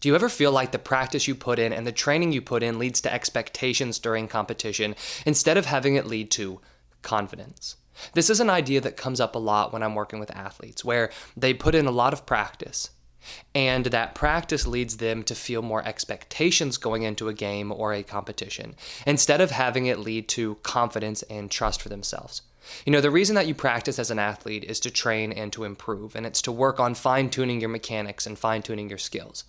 Do you ever feel like the practice you put in and the training you put in leads to expectations during competition instead of having it lead to confidence? This is an idea that comes up a lot when I'm working with athletes, where they put in a lot of practice, and that practice leads them to feel more expectations going into a game or a competition, instead of having it lead to confidence and trust for themselves. The reason that you practice as an athlete is to train and to improve, and it's to work on fine-tuning your mechanics and fine-tuning your skills.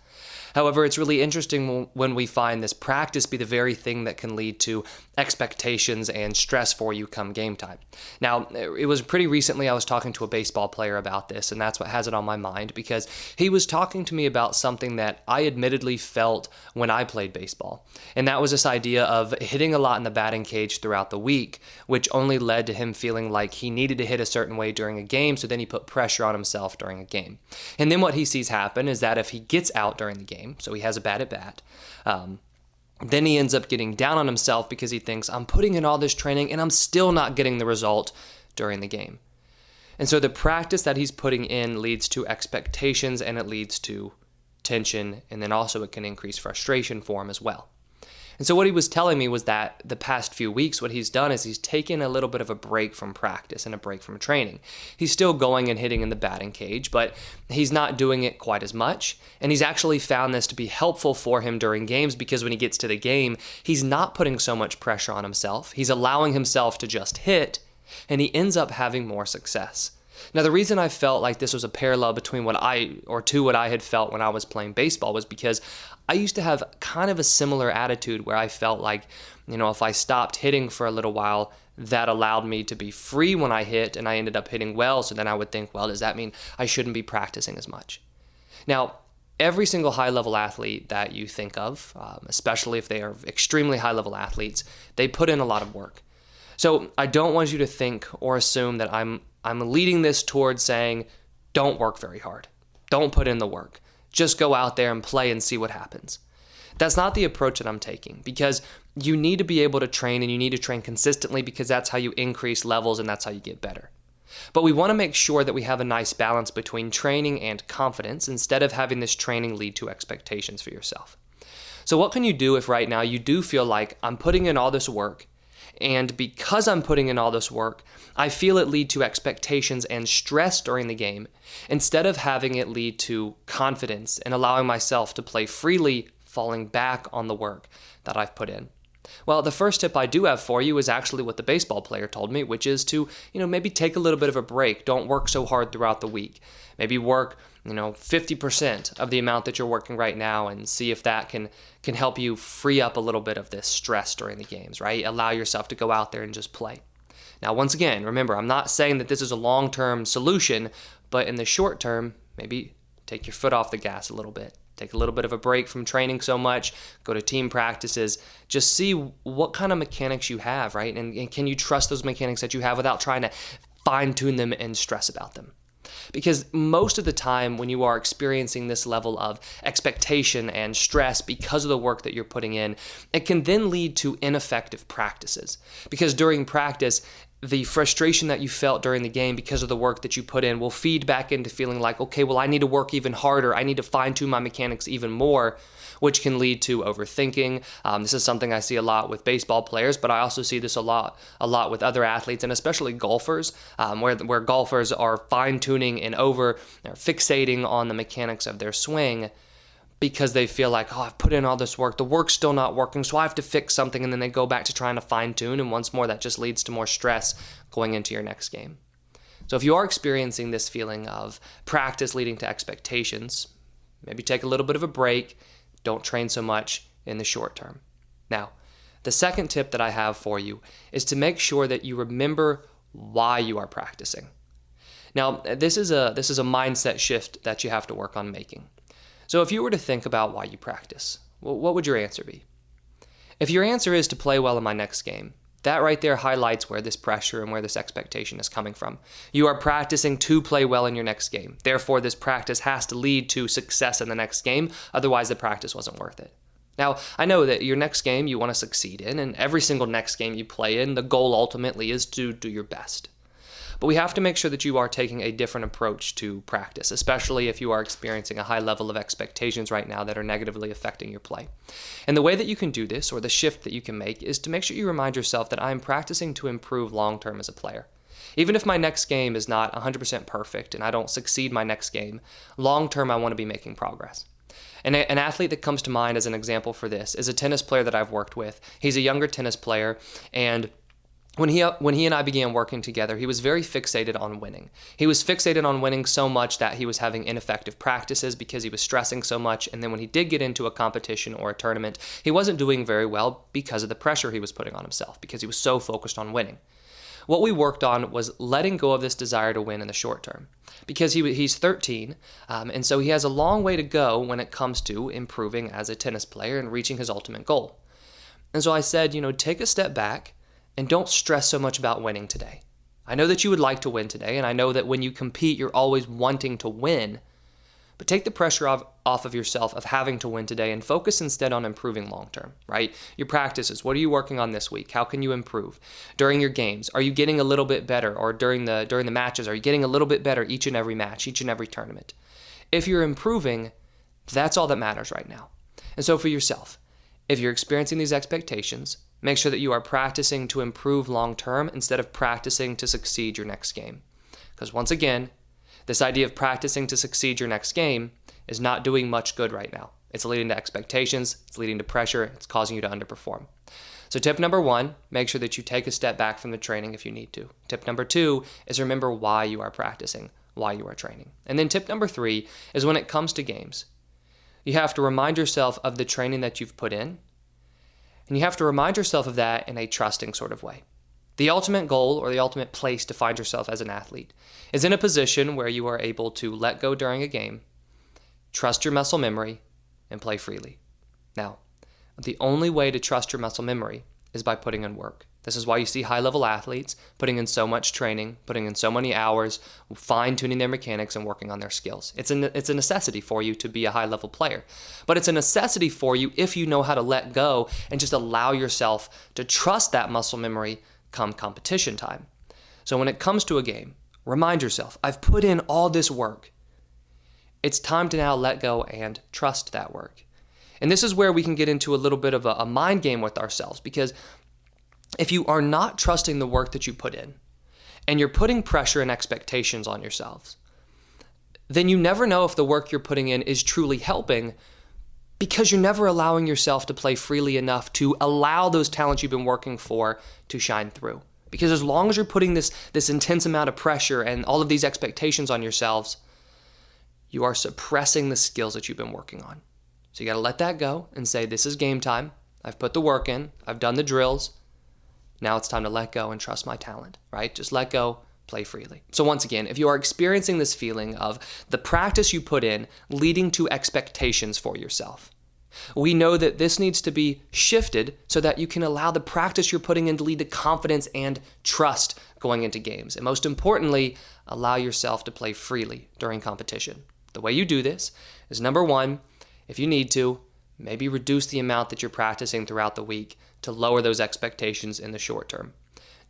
However, it's really interesting when we find this practice be the very thing that can lead to expectations and stress for you come game time. Now, it was pretty recently I was talking to a baseball player about this, and that's what has it on my mind, because he was talking to me about something that I admittedly felt when I played baseball. And that was this idea of hitting a lot in the batting cage throughout the week, which only led to him feeling like he needed to hit a certain way during a game, so then he put pressure on himself during a game. And then what he sees happen is that if he gets out during the game, so he has a bad at bat, then he ends up getting down on himself because he thinks, I'm putting in all this training and I'm still not getting the result during the game. And so the practice that he's putting in leads to expectations, and it leads to tension, and then also it can increase frustration for him as well. And so what he was telling me was that the past few weeks, what he's done is he's taken a little bit of a break from practice and a break from training. He's still going and hitting in the batting cage, but he's not doing it quite as much. And he's actually found this to be helpful for him during games, because when he gets to the game, he's not putting so much pressure on himself. He's allowing himself to just hit, and he ends up having more success. Now, the reason I felt like this was a parallel between what I had felt when I was playing baseball was because I used to have kind of a similar attitude where I felt like, if I stopped hitting for a little while, that allowed me to be free when I hit, and I ended up hitting well. So then I would think, well, does that mean I shouldn't be practicing as much? Now, every single high-level athlete that you think of, especially if they are extremely high-level athletes, they put in a lot of work. So I don't want you to think or assume that I'm leading this towards saying, don't work very hard. Don't put in the work. Just go out there and play and see what happens. That's not the approach that I'm taking, because you need to be able to train, and you need to train consistently, because that's how you increase levels and that's how you get better. But we want to make sure that we have a nice balance between training and confidence, instead of having this training lead to expectations for yourself. So what can you do if right now you do feel like, I'm putting in all this work, and because I'm putting in all this work, I feel it lead to expectations and stress during the game, instead of having it lead to confidence and allowing myself to play freely, falling back on the work that I've put in? Well, the first tip I do have for you is actually what the baseball player told me, which is to, maybe take a little bit of a break. Don't work so hard throughout the week. Maybe work, 50% of the amount that you're working right now, and see if that can help you free up a little bit of this stress during the games, right? Allow yourself to go out there and just play. Now, once again, remember, I'm not saying that this is a long-term solution, but in the short term, maybe take your foot off the gas a little bit. Take a little bit of a break from training so much, go to team practices, just see what kind of mechanics you have, right? And can you trust those mechanics that you have without trying to fine-tune them and stress about them? Because most of the time when you are experiencing this level of expectation and stress because of the work that you're putting in, it can then lead to ineffective practices. Because during practice, the frustration that you felt during the game because of the work that you put in will feed back into feeling like, okay, well, I need to work even harder. I need to fine-tune my mechanics even more, which can lead to overthinking. This is something I see a lot with baseball players, but I also see this a lot with other athletes, and especially golfers, where golfers are fine-tuning and fixating on the mechanics of their swing because they feel like, I've put in all this work, the work's still not working, so I have to fix something, and then they go back to trying to fine-tune, and once more that just leads to more stress going into your next game. So if you are experiencing this feeling of practice leading to expectations, maybe take a little bit of a break. Don't train so much in the short term. Now, the second tip that I have for you is to make sure that you remember why you are practicing. Now, this is a mindset shift that you have to work on making. So if you were to think about why you practice, what would your answer be? If your answer is to play well in my next game, that right there highlights where this pressure and where this expectation is coming from. You are practicing to play well in your next game. Therefore, this practice has to lead to success in the next game. Otherwise, the practice wasn't worth it. Now, I know that your next game you want to succeed in, and every single next game you play in, the goal ultimately is to do your best. But we have to make sure that you are taking a different approach to practice, especially if you are experiencing a high level of expectations right now that are negatively affecting your play. And the way that you can do this, or the shift that you can make, is to make sure you remind yourself that I am practicing to improve long-term as a player. Even if my next game is not 100% perfect and I don't succeed my next game, long-term I want to be making progress. And an athlete that comes to mind as an example for this is a tennis player that I've worked with. He's a younger tennis player, and when he and I began working together, he was very fixated on winning. He was fixated on winning so much that he was having ineffective practices because he was stressing so much, and then when he did get into a competition or a tournament, he wasn't doing very well because of the pressure he was putting on himself, because he was so focused on winning. What we worked on was letting go of this desire to win in the short term, because he's 13, and so he has a long way to go when it comes to improving as a tennis player and reaching his ultimate goal. And so I said, take a step back and don't stress so much about winning today. I know that you would like to win today, and I know that when you compete, you're always wanting to win, but take the pressure off of yourself of having to win today and focus instead on improving long-term, right? Your practices, what are you working on this week? How can you improve? During your games, are you getting a little bit better? Or during the matches, are you getting a little bit better each and every match, each and every tournament? If you're improving, that's all that matters right now. And so for yourself, if you're experiencing these expectations, make sure that you are practicing to improve long-term instead of practicing to succeed your next game. Because once again, this idea of practicing to succeed your next game is not doing much good right now. It's leading to expectations, it's leading to pressure, it's causing you to underperform. So tip number 1, make sure that you take a step back from the training if you need to. Tip number 2 is remember why you are practicing, why you are training. And then tip number 3 is when it comes to games, you have to remind yourself of the training that you've put in, and you have to remind yourself of that in a trusting sort of way. The ultimate goal, or the ultimate place to find yourself as an athlete, is in a position where you are able to let go during a game, trust your muscle memory, and play freely. Now, the only way to trust your muscle memory is by putting in work. This is why you see high-level athletes putting in so much training, putting in so many hours, fine-tuning their mechanics and working on their skills. It's a necessity for you to be a high-level player. But it's a necessity for you if you know how to let go and just allow yourself to trust that muscle memory come competition time. So when it comes to a game, remind yourself, I've put in all this work. It's time to now let go and trust that work. And this is where we can get into a little bit of a mind game with ourselves, because if you are not trusting the work that you put in, and you're putting pressure and expectations on yourselves, then you never know if the work you're putting in is truly helping, because you're never allowing yourself to play freely enough to allow those talents you've been working for to shine through. Because as long as you're putting this intense amount of pressure and all of these expectations on yourselves, you are suppressing the skills that you've been working on. So you got to let that go and say, this is game time. I've put the work in. I've done the drills. Now it's time to let go and trust my talent, right? Just let go, play freely. So once again, if you are experiencing this feeling of the practice you put in leading to expectations for yourself, we know that this needs to be shifted so that you can allow the practice you're putting in to lead to confidence and trust going into games. And most importantly, allow yourself to play freely during competition. The way you do this is, number 1, if you need to, maybe reduce the amount that you're practicing throughout the week to lower those expectations in the short term.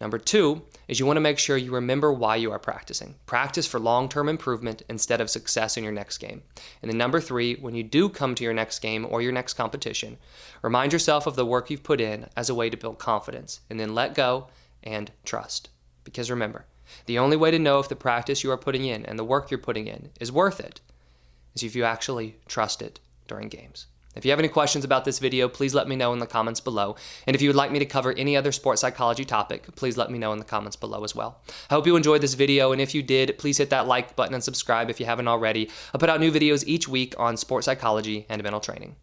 Number 2 is you want to make sure you remember why you are practicing. Practice for long-term improvement instead of success in your next game. And then number 3, when you do come to your next game or your next competition, remind yourself of the work you've put in as a way to build confidence, and then let go and trust. Because remember, the only way to know if the practice you are putting in and the work you're putting in is worth it is if you actually trust it during games. If you have any questions about this video, please let me know in the comments below. And if you would like me to cover any other sports psychology topic, please let me know in the comments below as well. I hope you enjoyed this video, and if you did, please hit that like button and subscribe if you haven't already. I put out new videos each week on sports psychology and mental training.